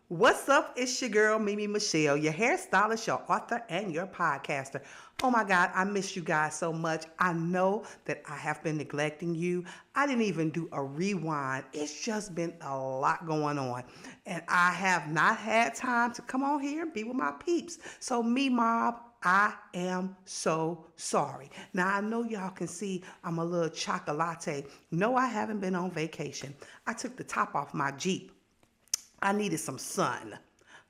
What's up? It's your girl, Mimi Michelle, your hairstylist, your author, and your podcaster. Oh my God, I miss you guys so much. I know that I have been neglecting you. I didn't even do a rewind. It's just been a lot going on. And I have not had time to come on here and be with my peeps. So, me, mob, I am so sorry. Now, I know y'all can see I'm a little chocolate. No, I haven't been on vacation. I took the top off my Jeep. I needed some sun.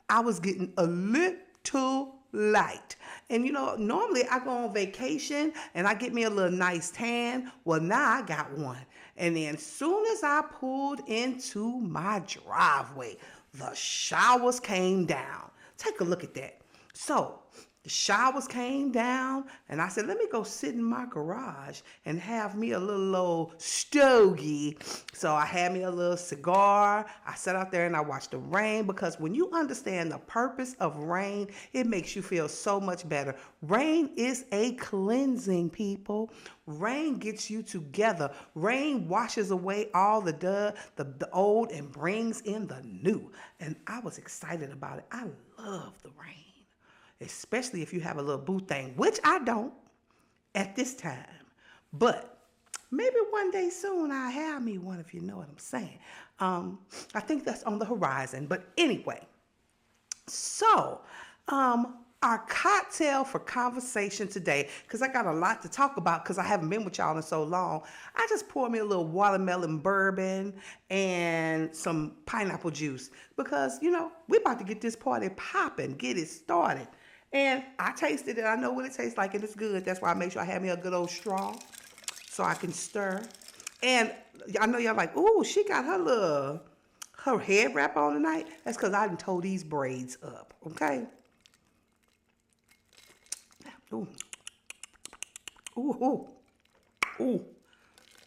I was getting a little light. And normally I go on vacation and I get me a little nice tan. Well, now I got one. And then soon as I pulled into my driveway, the showers came down. Take a look at that. So the showers came down, and I said, let me go sit in my garage and have me a little old stogie. So I had me a little cigar. I sat out there and I watched the rain, because when you understand the purpose of rain, it makes you feel so much better. Rain is a cleansing, people. Rain gets you together. Rain washes away all the old and brings in the new. And I was excited about it. I love the rain. Especially if you have a little boo thing, which I don't at this time. But maybe one day soon I'll have me one, if you know what I'm saying. I think that's on the horizon. But anyway, so our cocktail for conversation today, because I got a lot to talk about because I haven't been with y'all in so long. I just poured me a little watermelon bourbon and some pineapple juice because, we about to get this party popping, get it started. And I tasted it. I know what it tastes like, and it's good. That's why I make sure I have me a good old straw so I can stir. And I know y'all like, ooh, she got her head wrap on tonight. That's because I done tore these braids up, okay? Ooh. Ooh, ooh,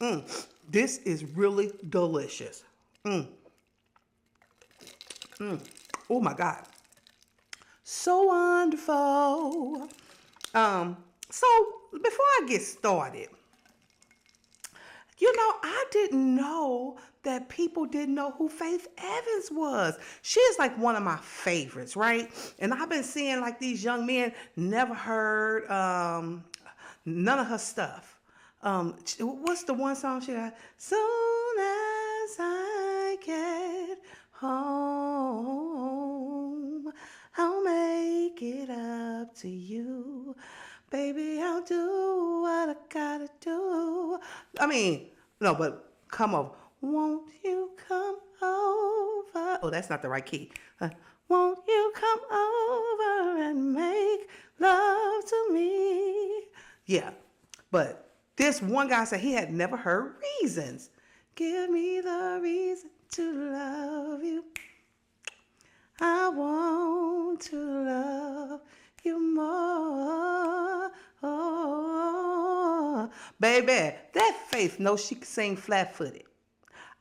ooh. This is really delicious. Oh my God. So wonderful. So before I get started, I didn't know that people didn't know who Faith Evans was. She is like one of my favorites, right? And I've been seeing like these young men never heard none of her stuff. What's the one song she got? Soon as I get home, I'll make it up to you. Baby, I'll do what I gotta do. No, but come over. Won't you come over? Oh, that's not the right key. Won't you come over and make love to me? Yeah, but this one guy said he had never heard Reasons. Give me the reason to love you. I want to love you more. Baby, that Faith knows she can sing flat-footed.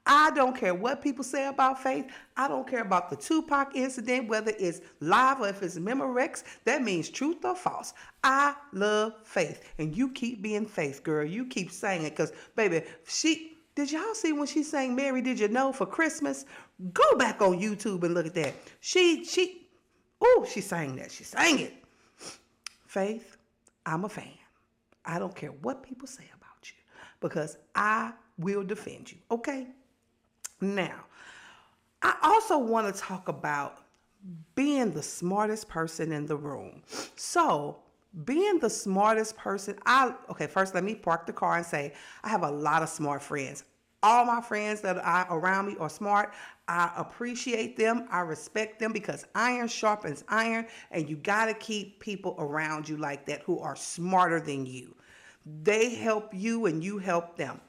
I don't care what people say about Faith. I don't care about the Tupac incident, whether it's live or if it's Memorex. That means truth or false. I love Faith. And you keep being Faith, girl. You keep singing. Because, baby, did y'all see when she sang Mary Did You Know for Christmas? Go back on YouTube and look at that. She sang that. She sang it. Faith, I'm a fan. I don't care what people say about you because I will defend you, okay? Now, I also want to talk about being the smartest person in the room. So, being the smartest person, first let me park the car and say, I have a lot of smart friends. All my friends that are around me are smart. I appreciate them. I respect them because iron sharpens iron, and you got to keep people around you like that who are smarter than you. They help you and you help them.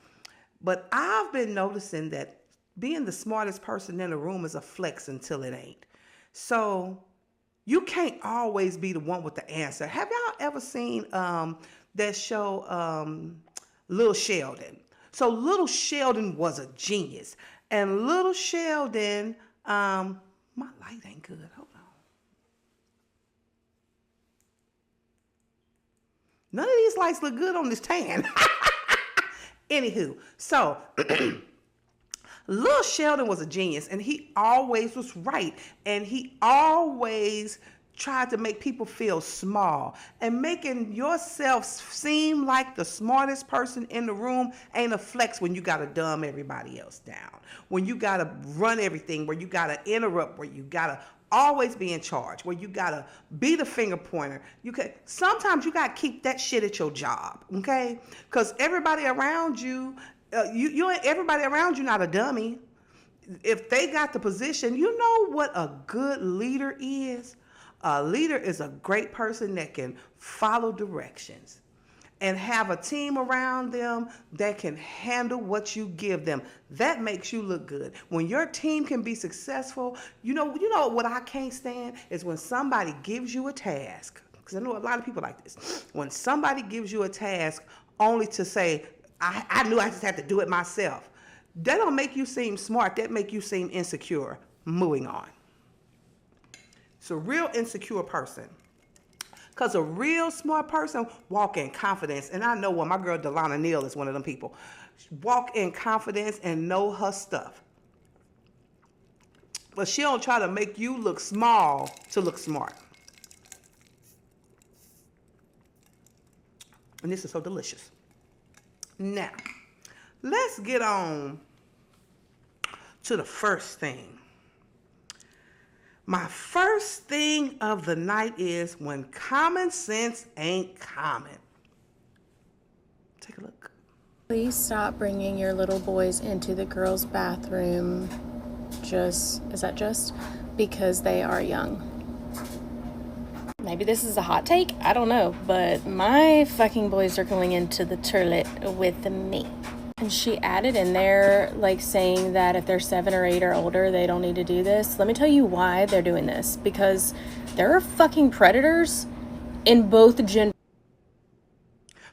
But I've been noticing that being the smartest person in the room is a flex until it ain't. So you can't always be the one with the answer. Have y'all ever seen that show, Little Sheldon? So Little Sheldon was a genius. And Little Sheldon, my light ain't good. Hold on. None of these lights look good on this tan. Anywho, so Little Sheldon was a genius, and he always was right, and he always tried to make people feel small, and making yourself seem like the smartest person in the room ain't a flex when you gotta dumb everybody else down, when you gotta run everything, where you gotta interrupt, where you gotta always be in charge, where you gotta be the finger pointer. Sometimes you gotta keep that shit at your job, okay? Because everybody around you, everybody around you not a dummy. If they got the position, you know what a good leader is? A leader is a great person that can follow directions and have a team around them that can handle what you give them. That makes you look good. When your team can be successful, you know what I can't stand is when somebody gives you a task. Because I know a lot of people like this. When somebody gives you a task only to say, I knew I just had to do it myself. That don't make you seem smart. That make you seem insecure. Moving on. It's a real insecure person. Because a real smart person walk in confidence. And I know one, my girl Delana Neal is one of them people. Walk in confidence and know her stuff. But she don't try to make you look small to look smart. And this is so delicious. Now, let's get on to the first thing. My first thing of the night is when common sense ain't common. Take a look. Please stop bringing your little boys into the girls' bathroom just because they are young. Maybe this is a hot take, I don't know, but my fucking boys are going into the toilet with me. And she added in there, like, saying that if they're 7 or 8 or older, they don't need to do this. Let me tell you why they're doing this. Because there are fucking predators in both genders.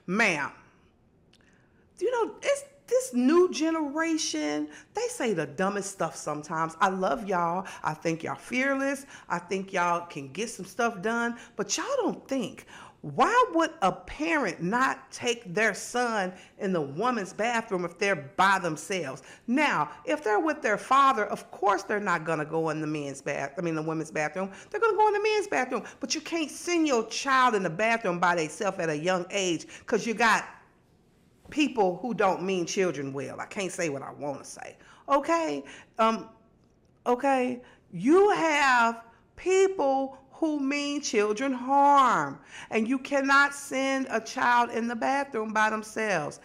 Ma'am, you know, it's this new generation, they say the dumbest stuff sometimes. I love y'all. I think y'all fearless. I think y'all can get some stuff done. But y'all don't think, why would a parent not take their son in the woman's bathroom if they're by themselves? Now, if they're with their father, of course they're not going to go in the women's bathroom. They're going to go in the men's bathroom. But you can't send your child in the bathroom by themselves at a young age because you got people who don't mean children well. I can't say what I want to say. Okay? Okay? You have people who mean children harm. And you cannot send a child in the bathroom by themselves.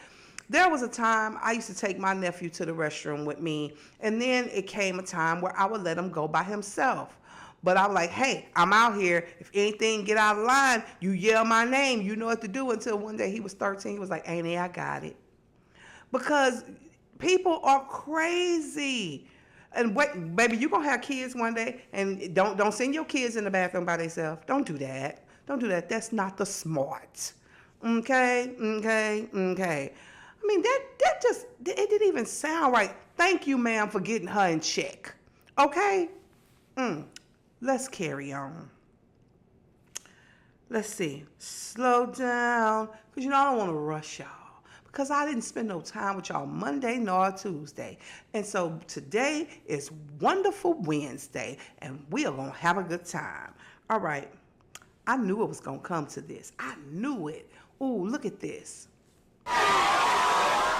There was a time I used to take my nephew to the restroom with me, and then it came a time where I would let him go by himself. But I was like, hey, I'm out here. If anything get out of line, you yell my name. You know what to do. Until one day he was 13. He was like, Auntie, I got it. Because people are crazy. And wait, baby, you're going to have kids one day, and don't send your kids in the bathroom by themselves. Don't do that. Don't do that. That's not the smart. Okay? I mean, that just, it didn't even sound right. Thank you, ma'am, for getting her in check. Okay? Let's carry on. Let's see. Slow down. Because, I don't want to rush y'all. Because I didn't spend no time with y'all Monday nor Tuesday. And so today is Wonderful Wednesday, and we are going to have a good time. All right. I knew it was going to come to this. I knew it. Ooh, look at this.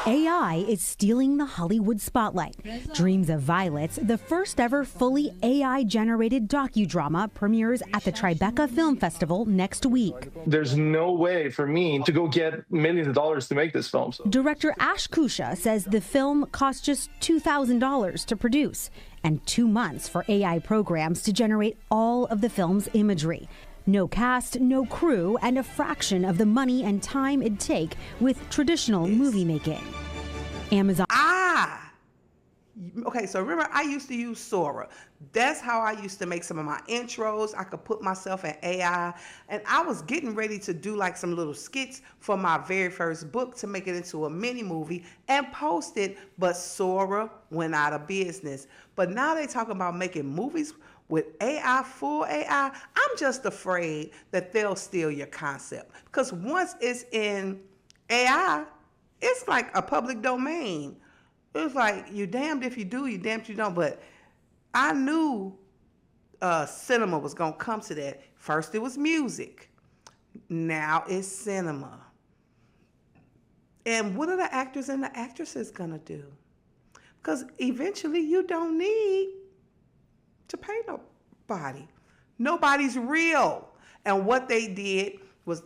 AI is stealing the Hollywood spotlight. Dreams of Violets, the first ever fully AI-generated docudrama, premieres at the Tribeca Film Festival next week. There's no way for me to go get millions of dollars to make this film. Director Ash Kusha says the film cost just $2,000 to produce and 2 months for AI programs to generate all of the film's imagery. No cast, no crew, and a fraction of the money and time it'd take with traditional movie making. Amazon. Okay, so remember I used to use Sora. That's how I used to make some of my intros. I could put myself in AI, and I was getting ready to do like some little skits for my very first book to make it into a mini movie and post it, but Sora went out of business. But now they talking about making movies with AI, full AI. I'm just afraid that they'll steal your concept. Because once it's in AI, it's like a public domain. It was like, you damned if you do, you damned if you don't. But I knew cinema was going to come to that. First it was music. Now it's cinema. And what are the actors and the actresses going to do? Because eventually you don't need to pay nobody. Nobody's real. And what they did was,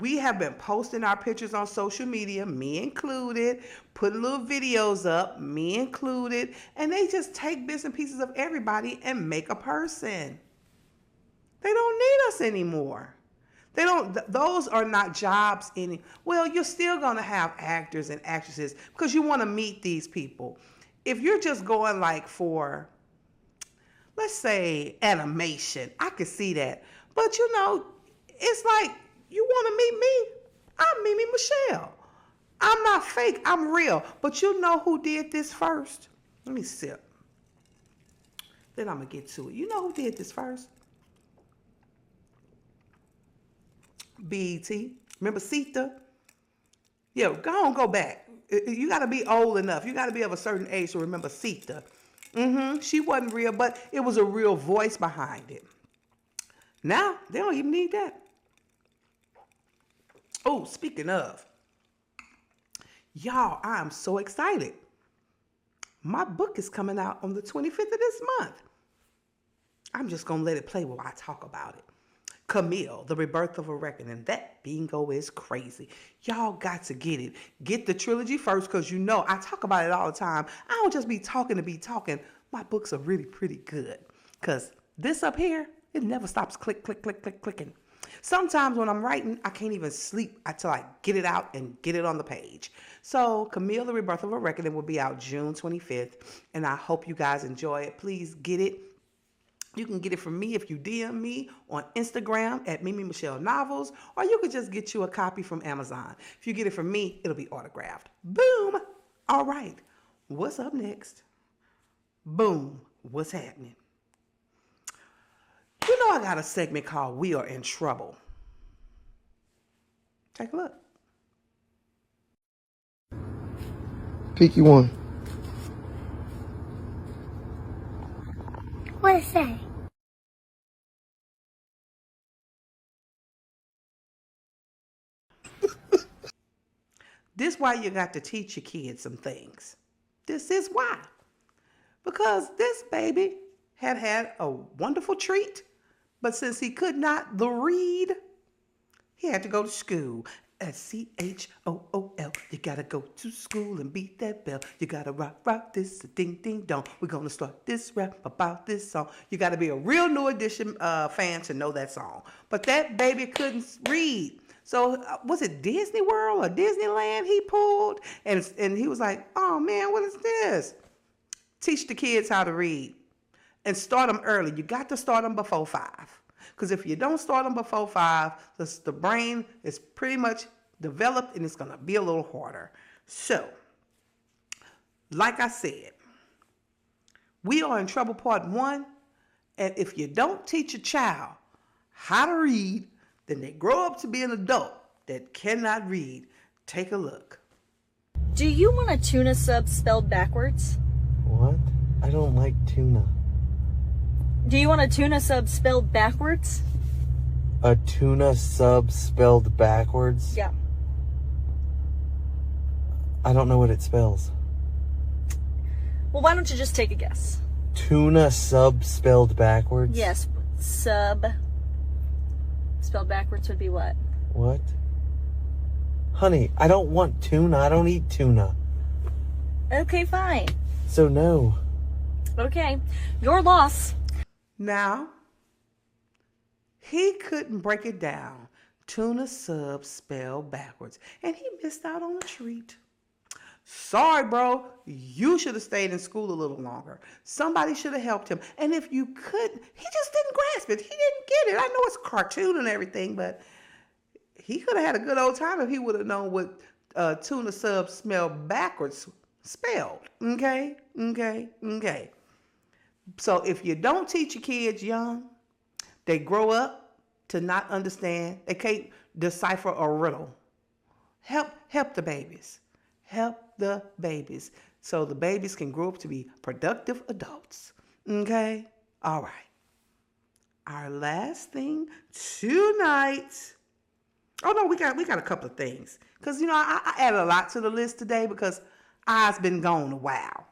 we have been posting our pictures on social media, me included, putting little videos up, me included, and they just take bits and pieces of everybody and make a person. They don't need us anymore. They don't. Those are not jobs any. Well, you're still gonna have actors and actresses because you want to meet these people. If you're just going like for, let's say, animation, I could see that. But you know, it's like, you want to meet me? I'm Mimi Michelle. I'm not fake. I'm real. But you know who did this first? Let me sip. Then I'm gonna get to it. You know who did this first? BET. Remember Sita? Yeah, go back. You got to be old enough. You got to be of a certain age to remember Sita. She wasn't real, but it was a real voice behind it. Now, they don't even need that. Oh, speaking of, y'all, I am so excited. My book is coming out on the 25th of this month. I'm just going to let it play while I talk about it. Camille, The Rebirth of a Reckoning. That bingo is crazy. Y'all got to get it. Get the trilogy first, because you know I talk about it all the time. I don't just be talking to be talking. My books are really pretty good, because this up here, it never stops clicking. Sometimes when I'm writing, I can't even sleep until I get it out and get it on the page. So Camille, The Rebirth of a Reckoning will be out June 25th, and I hope you guys enjoy it. Please get it. You can get it from me if you DM me on Instagram at Mimi Michelle Novels, or you could just get you a copy from Amazon. If you get it from me, it'll be autographed. Boom. All right. What's up next? Boom. What's happening? You know I got a segment called We Are in Trouble. Take a look. Peaky one. What does it say? This is why you got to teach your kids some things. This is why. Because this baby had a wonderful treat, but since he could not read, he had to go to school. SCHOOL. You gotta go to school and beat that bell. You gotta rock this, ding ding dong. We're gonna start this rap about this song. You gotta be a real New Edition fan to know that song. But that baby couldn't read. So was it Disney World or Disneyland he pulled? And he was like, oh man, what is this? Teach the kids how to read and start them early. You got to start them before 5. Because if you don't start them before 5, the brain is pretty much developed and it's going to be a little harder. So, like I said, we are in trouble part 1. And if you don't teach a child how to read, then they grow up to be an adult that cannot read. Take a look. Do you want a tuna sub spelled backwards? What? I don't like tuna. Do you want a tuna sub spelled backwards? A tuna sub spelled backwards? Yeah. I don't know what it spells. Well, why don't you just take a guess? Tuna sub spelled backwards? Yes, sub spelled backwards would be what? What? Honey, I don't want tuna. I don't eat tuna. Okay, fine. So no. Okay, your loss. Now, he couldn't break it down. Tuna sub spelled backwards. And he missed out on a treat. Sorry, bro. You should have stayed in school a little longer. Somebody should have helped him. And if you couldn't, he just didn't grasp it. He didn't get it. I know it's a cartoon and everything, but he could have had a good old time if he would have known what tuna sub spelled backwards spelled. Okay? So if you don't teach your kids young, they grow up to not understand. They can't decipher a riddle. Help the babies. Help the babies. so the babies can grow up to be productive adults. Okay? All right. Our last thing tonight. Oh no, we got a couple of things. Because I added a lot to the list today because I've been gone a while.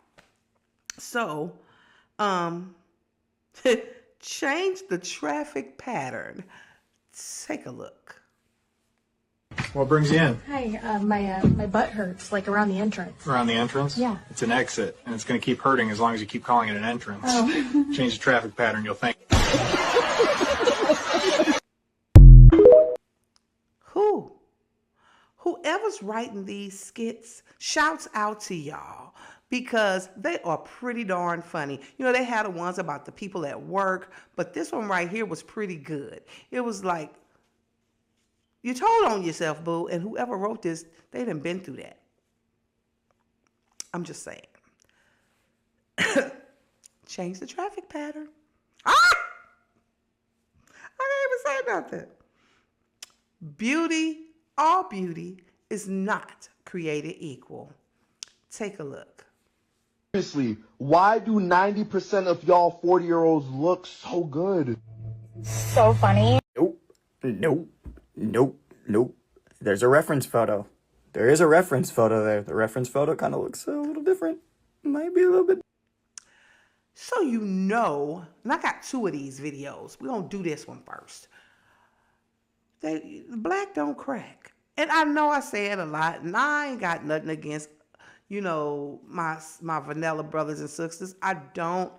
So, change the traffic pattern. Take a look. What brings you in? Hi, my butt hurts, like around the entrance. Around the entrance? Yeah. It's an exit, and it's going to keep hurting as long as you keep calling it an entrance. Oh. Change the traffic pattern, you'll think. Whoever's writing these skits, shouts out to y'all because they are pretty darn funny. They had the ones about the people at work, but this one right here was pretty good. It was like, you told on yourself, boo, and whoever wrote this, they done been through that. I'm just saying. Change the traffic pattern. Ah! I can't even say nothing. All beauty is not created equal. Take a look. Seriously, why do 90% of y'all 40-year-olds look so good? So funny. Nope. There's a reference photo. There is a reference photo there. The reference photo kind of looks a little different. Might be a little bit. So and I got 2 of these videos. We're going to do this one first. Black don't crack. And I know I say it a lot, and I ain't got nothing against, my vanilla brothers and sisters. I don't.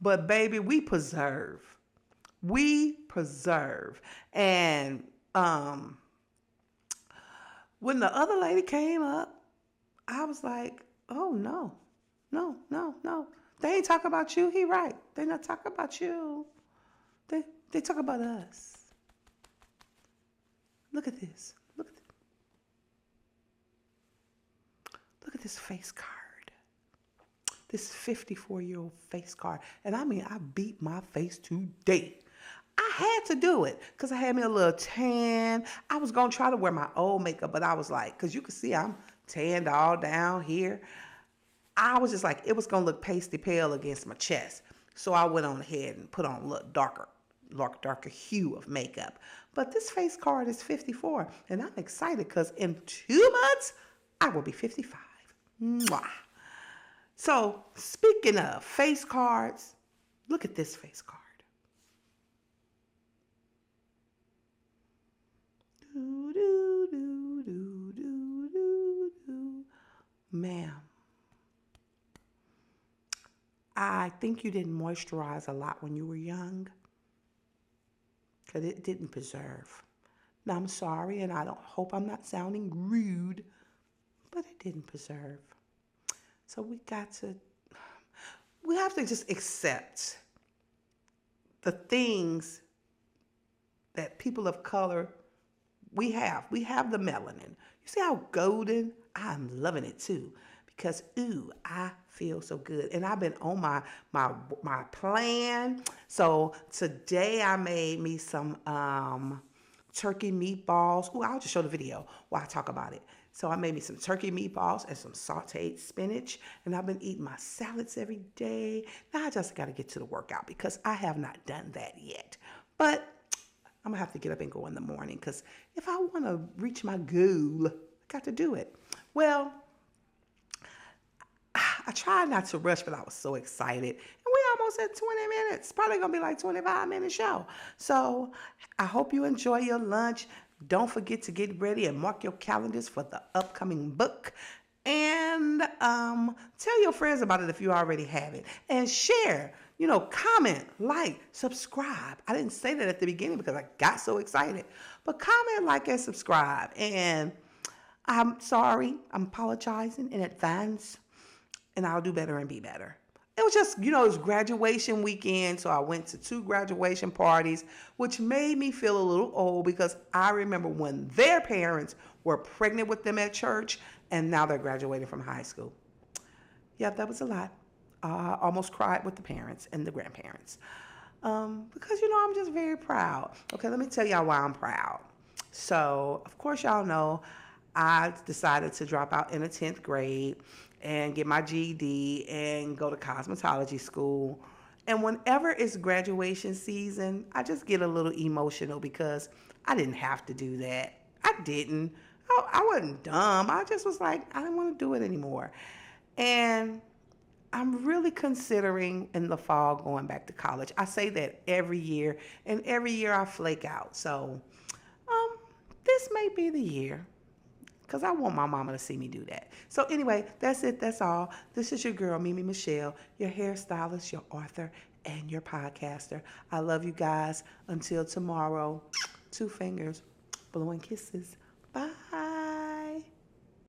But baby, we preserve. And when the other lady came up, I was like, oh no. They ain't talking about you. He right. They not talking about you. They talk about us. Look at this. Look at this face card. This 54-year-old face card. And I mean, I beat my face today. I had to do it because I had me a little tan. I was going to try to wear my old makeup, but I was like, because you can see I'm tanned all down here. I was just like, it was going to look pasty pale against my chest. So I went on ahead and put on a little darker hue of makeup. But this face card is 54, and I'm excited because in 2 months, I will be 55. Mwah. So speaking of face cards, look at this face card. Ma'am, I think you didn't moisturize a lot when you were young because it didn't preserve. Now, I'm sorry, and I don't hope I'm not sounding rude, but it didn't preserve. So we have to just accept the things that people of color, we have the melanin. You see how golden? I'm loving it too because, I feel so good. And I've been on my plan. So today I made me some turkey meatballs. I'll just show the video while I talk about it. So I made me some turkey meatballs and some sauteed spinach. And I've been eating my salads every day. Now I just got to get to the workout because I have not done that yet. But I'm going to have to get up and go in the morning because if I want to reach my goal, I got to do it. Well, I tried not to rush, but I was so excited. And we almost at 20 minutes. Probably going to be like 25-minute show. So I hope you enjoy your lunch. Don't forget to get ready and mark your calendars for the upcoming book. And tell your friends about it if you already have it. And share, comment, like, subscribe. I didn't say that at the beginning because I got so excited. But comment, like, and subscribe. And I'm sorry. I'm apologizing in advance. And I'll do better and be better. It was just, it was graduation weekend, so I went to 2 graduation parties, which made me feel a little old because I remember when their parents were pregnant with them at church, and now they're graduating from high school. Yep, that was a lot. I almost cried with the parents and the grandparents because, I'm just very proud. Okay, let me tell y'all why I'm proud. So, of course, y'all know I decided to drop out in the 10th grade. and get my GED and go to cosmetology school. And whenever it's graduation season, I just get a little emotional because I didn't have to do that. I didn't. I wasn't dumb. I just was like, I didn't want to do it anymore. And I'm really considering in the fall going back to college. I say that every year, and every year I flake out. So this may be the year because I want my mama to see me do that. So anyway, that's it. That's all. This is your girl, Mimi Michelle, your hairstylist, your author, and your podcaster. I love you guys. Until tomorrow, 2 fingers, blowing kisses. Bye.